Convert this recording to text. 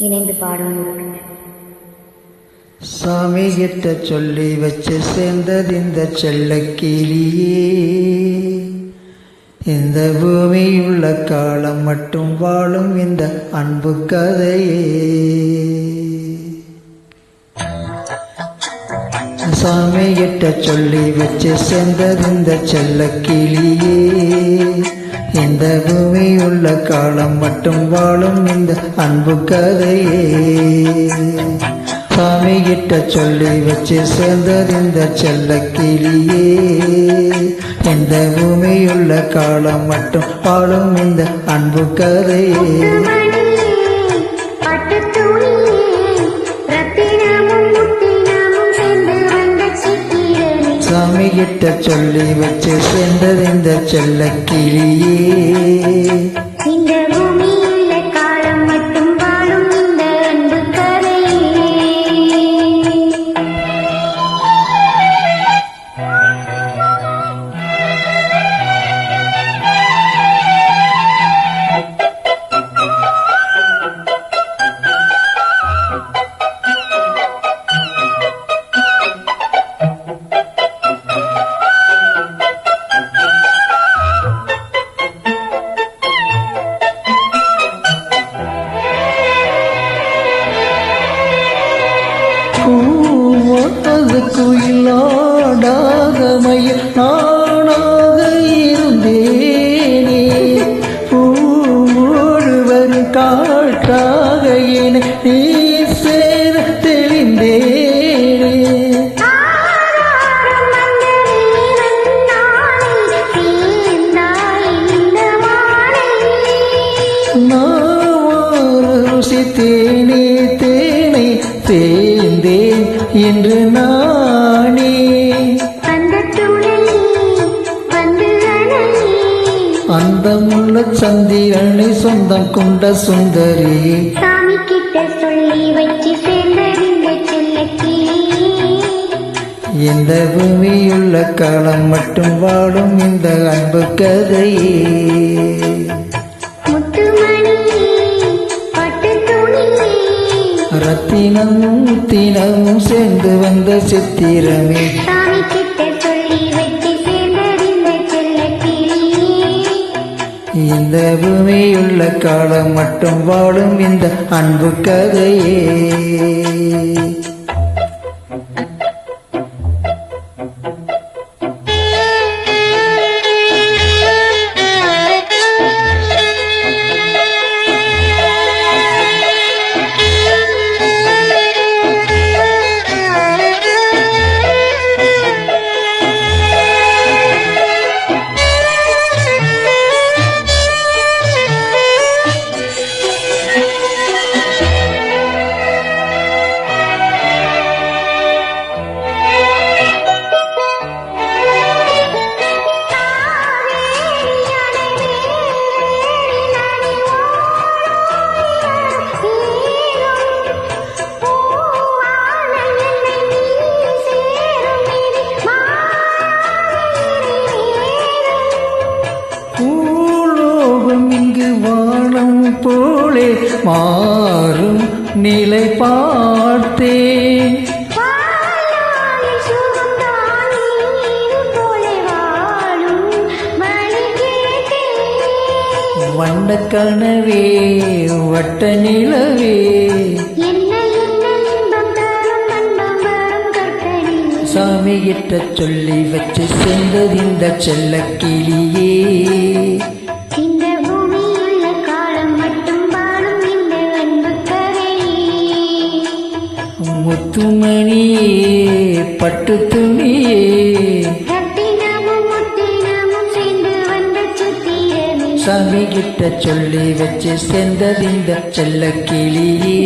இணைந்து பாடும். சாமி கிட்ட சொல்லி வச்சு சேர்ந்தது இந்த செல்லக்கிளியே, இந்த பூமியுள்ள காலம் மட்டும் வாழும் இந்த அன்பு கதையே. சாமி கிட்ட சொல்லி வச்சு சேர்ந்தது இந்த செல்லக்கிளியே, இந்த பூமியுள்ள காலம் மட்டும் வாழும் இந்த அன்பு கதையே. சாமி கிட்ட சொல்லி வச்சு சேர்ந்தது இந்த செல்லக்கிளியே, இந்த பூமியுள்ள காலம் மட்டும் வாழும் இந்த அன்பு கதையே. சாமி கிட்ட சொல்லி வச்சு சேர்ந்தது இந்த செல்லக்கிளியே, இந்த பூமியுள்ள காலம் மட்டும் வாழும் இந்த அன்பு கதையே. பூவோட்டது குயிலாடாக மயில் நானாக இருந்தேனே, பூவோடு வரும் காற்றாக என நீ சேர தெளிந்தேனே. ருசித்தேனே தேனை தேர்ந்தேன் என்று நானே, அந்தமுள்ள சந்திரனை சொந்தம் கொண்ட சுந்தரி. சாமி கிட்ட சொல்லி வச்சு சேர்ந்த செல்லக்கிளியே, இந்த பூமியுள்ள காலம் மட்டும் வாழும் இந்த அன்பு கதையே. ரத்தினமும் முத்தினமும் சேர்ந்து வந்த சித்திரமே. சாமி கிட்ட சொல்லி வச்சு சேர்ந்த செல்லக்கிளியே, இந்த பூமியுள்ள காலம் மட்டும் வாழும் இந்த அன்பு கதையே. வானம் போலே மாறும் நிலை பார்த்தேன், வண்ண கனவே வட்ட நிலவே. சாமி கிட்ட சொல்லி வச்சு சேர்ந்தது இந்த செல்லக்கிளியே, முத்துமணியே பட்டு துணியே. சாமி கிட்ட சொல்லி வச்சு சேர்ந்தது இந்த செல்லக்கிளியே.